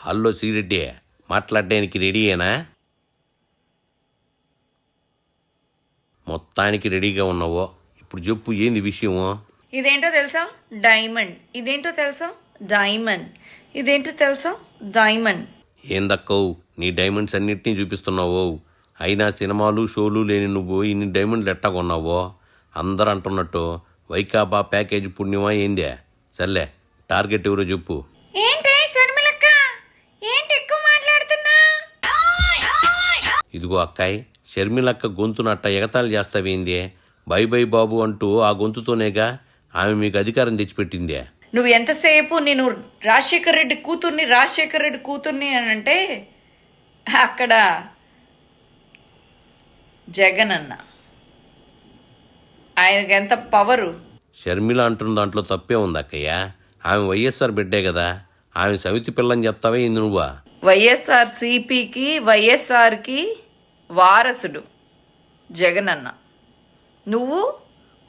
Hello Sri Reddy, మాట్లాడడానికి రెడీయేనా? మొత్తానికి రెడీగా ఉన్నావో? ఇప్పుడు చెప్పు, ఏంది విషయము? ఇదేంటో తెలుసా? డైమండ్. ఇదేంటో తెలుసా? డైమండ్. ఇదేంటో తెలుసా? డైమండ్. ఏందక్కవు, నీ డైమండ్స్ అన్నిటినీ చూపిస్తున్నావో? అయినా సినిమాలు షోలు లేని నువ్వు ఇన్ని డైమండ్లు ఎట్టా కొన్నావో? అందరూ అంటున్నట్టు వైకాపా ప్యాకేజీ పుణ్యమా ఏందే? సర్లే, టార్గెట్ ఎవరో చెప్పు. ఏంటి శర్మిలక్క, ఏంటి ఎక్కువ మాట్లాడుతున్నా? ఇదిగో అక్కాయ్, షర్మిలక్క గొంతునట్ట ఎగతాళి చేస్తావేందే? బై బై బాబు అంటూ ఆ గొంతుతోనేగా ఆమె మీకు అధికారం తెచ్చిపెట్టిందే. నువ్వు ఎంతసేపు నేను రాజశేఖర్ రెడ్డి కూతుర్ని అని అంటే అక్కడ జగన్ అన్న ఆయనకి ఎంత పవరు. షర్మిల అంటున్న దాంట్లో తప్పే ఉంది అక్కయ్య. ఆమె వైఎస్ఆర్ బిడ్డే కదా, ఆమె సమితి పిల్లని చెప్తావే ఇందు నువ్వా? వైఎస్ఆర్ సిపికి వైఎస్ఆర్కి వారసుడు జగన్ అన్న. నువ్వు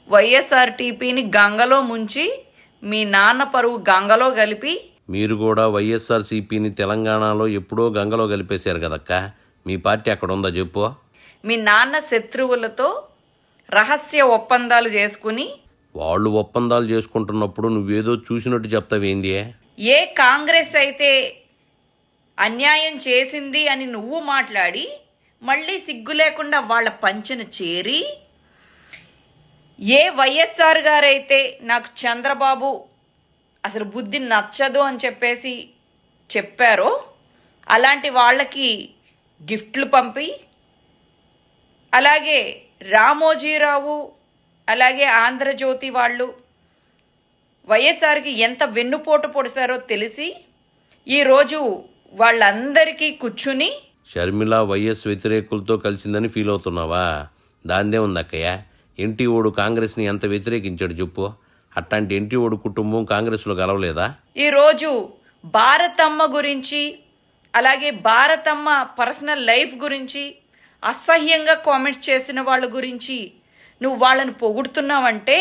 వైఎస్ఆర్టీపీని గంగలో ముంచి మీ నాన్న పరువు గంగలో కలిపి, మీరు కూడా వైఎస్ఆర్సీపీని తెలంగాణలో ఎప్పుడో గంగలో కలిపేశారు కదక్క. మీ పార్టీ అక్కడ ఉందా చెప్పు? మీ నాన్న శత్రువులతో రహస్య ఒప్పందాలు చేసుకుని, వాళ్ళు ఒప్పందాలు చేసుకుంటున్నప్పుడు నువ్వేదో చూసినట్టు చెప్తావేంది? ఏ కాంగ్రెస్ అయితే అన్యాయం చేసింది అని నువ్వు మాట్లాడి మళ్ళీ సిగ్గు లేకుండా వాళ్ళ పంచెను చేరి, ఏ వైఎస్ఆర్ గారైతే నాకు చంద్రబాబు అసలు బుద్ధి నచ్చదు అని చెప్పేసి చెప్పారో అలాంటి వాళ్ళకి గిఫ్ట్లు పంపి, అలాగే రామోజీరావు అలాగే ఆంధ్రజ్యోతి వాళ్ళు వైఎస్ఆర్కి ఎంత వెన్నుపోటు పొడిచారో తెలిసి ఈరోజు వాళ్ళందరికీ కూర్చుని షర్మిల వైఎస్ వ్యతిరేకులతో కలిసిందని ఫీల్ అవుతున్నావా? దాందే ఉంది అక్కయ్య. ఎన్టీ ఓడు కాంగ్రెస్ని ఎంత వ్యతిరేకించాడు చెప్పు? అట్లాంటి ఎన్టీ ఓడు కుటుంబం కాంగ్రెస్లో గెలవలేదా? ఈరోజు భారతమ్మ గురించి అలాగే భారతమ్మ పర్సనల్ లైఫ్ గురించి అసహ్యంగా కామెంట్స్ చేసిన వాళ్ళ గురించి నువ్వు వాళ్ళని పొగుడుతున్నావంటే,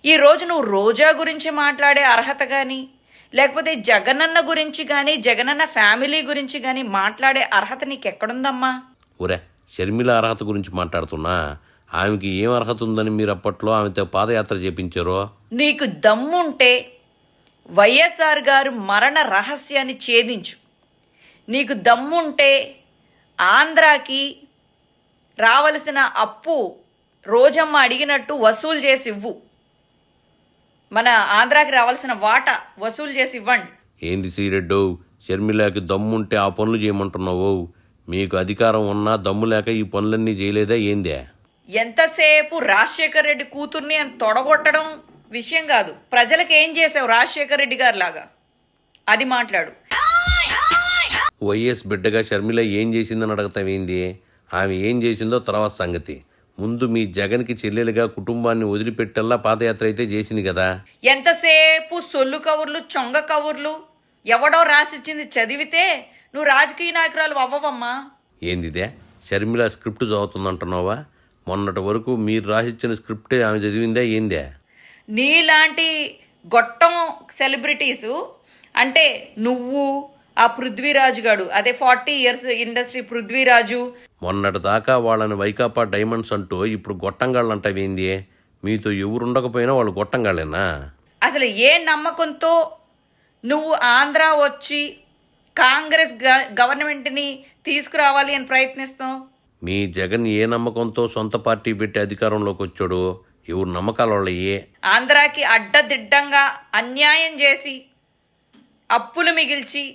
ఈరోజు నువ్వు రోజా గురించి మాట్లాడే అర్హత కానీ, లేకపోతే జగనన్న గురించి కానీ జగనన్న ఫ్యామిలీ గురించి కానీ మాట్లాడే అర్హత నీకు ఎక్కడుందమ్మా? ఒరే, షర్మిల అర్హత గురించి మాట్లాడుతున్నా. ఆమెకి ఏం అర్హత ఉందని మీరు అప్పట్లో ఆమెతో పాదయాత్ర చేపించారో? నీకు దమ్ముంటే వైఎస్ఆర్ గారు మరణ రహస్యాన్ని ఛేదించు. నీకు దమ్ముంటే ఆంధ్రాకి రావలసిన అప్పు రోజమ్మ అడిగినట్టు వసూలు చేసి ఇవ్వు. మన ఆంధ్రాకి రావాల్సిన వాటా వసూలు చేసి ఇవ్వండి. ఏంది శ్రీరెడ్డో, షర్మిలకి దమ్ముంటే ఆ పనులు చేయమంటున్నావు? మీకు అధికారం ఉన్నా దమ్ము లేక ఈ పనులన్నీ చేయలేదా ఏందే? ఎంతసేపు రాజశేఖర్ రెడ్డి కూతుర్ని అని తొడగొట్టడం విషయం కాదు. ప్రజలకు ఏం చేసావు రాజశేఖర్ రెడ్డి గారి లాగా, అది మాట్లాడు. వైఎస్ బిడ్డగా షర్మిల ఏం చేసిందని అడగతావేంది? ఆమె ఏం చేసిందో తర్వాత సంగతి. ముందు మీ జగన్కి చెల్లెలుగా కుటుంబాన్ని వదిలిపెట్టల్లా పాదయాత్ర అయితే చేసింది కదా. ఎంతసేపు సొల్లు కవర్లు చొంగ కవర్లు ఎవడో రాసిచ్చింది చదివితే నువ్వు రాజకీయ నాయకురాలు అవ్వవమ్మా. ఏందిదే, షర్మిల స్క్రిప్ట్ చదువుతుందంటున్నావా? మొన్నటి వరకు మీరు రాసిచ్చిన స్క్రిప్టే ఆమె చదివిందా ఏందే? నీలాంటి గొట్టం సెలబ్రిటీసు అంటే నువ్వు, ఆ పృథ్వీరాజు గాడు, అదే 40 years ఇండస్ట్రీ పృథ్వీరాజు, మొన్నటి దాకా వాళ్ళని వైకాపా డైమండ్స్ అంటూ ఇప్పుడు గొట్టంగాళ్ళు అంటావేంది? మీతో ఎవరుండకపోయినా వాళ్ళు గొట్టంగాళ్ళేనా? అసలు ఏ నమ్మకంతో నువ్వు ఆంధ్ర వచ్చి కాంగ్రెస్ గవర్నమెంట్ని తీసుకురావాలి అని ప్రయత్నిస్తావు? మీ జగన్ ఏ నమ్మకంతో సొంత పార్టీ పెట్టి అధికారంలోకి వచ్చాడు? ఎవరు నమ్మకాల వాళ్ళయ్యే? ఆంధ్రాకి అడ్డదిడ్డంగా అన్యాయం చేసి అప్పులు మిగిల్చి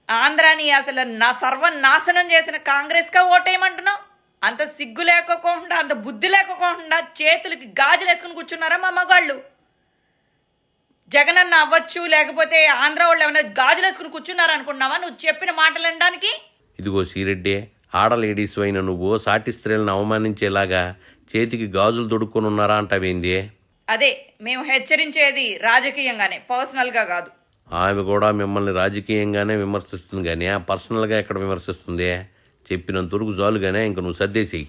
ఆంధ్రాని అసలు సర్వనాశనం చేసిన కాంగ్రెస్గా ఓటేయమంటున్నావు? అంత సిగ్గు లేకోకుండా, అంత బుద్ధి లేకోకుండా చేతులకి గాజులు వేసుకుని కూర్చున్నారా మా మగాళ్ళు? జగనన్న అవ్వచ్చు, లేకపోతే ఆంధ్ర వాళ్ళు ఏమైనా గాజులు వేసుకుని కూర్చున్నారా అనుకున్నావా నువ్వు చెప్పిన మాటలు వినడానికి? ఇదిగో శ్రీరెడ్డి, ఆడలేడీస్ అయిన నువ్వు సాటి స్త్రీలను అవమానించేలాగా చేతికి గాజులు దొడుక్కొని ఉన్నారా అంటావేంది? అదే మేము హెచ్చరించేది రాజకీయంగానే, పర్సనల్గా కాదు. ఆమె కూడా మిమ్మల్ని రాజకీయంగానే విమర్శిస్తుంది కానీ పర్సనల్గా ఎక్కడ విమర్శిస్తుంది? చెప్పినంత వరకు చాలుగానే ఇంక నువ్వు సర్దేసేయి.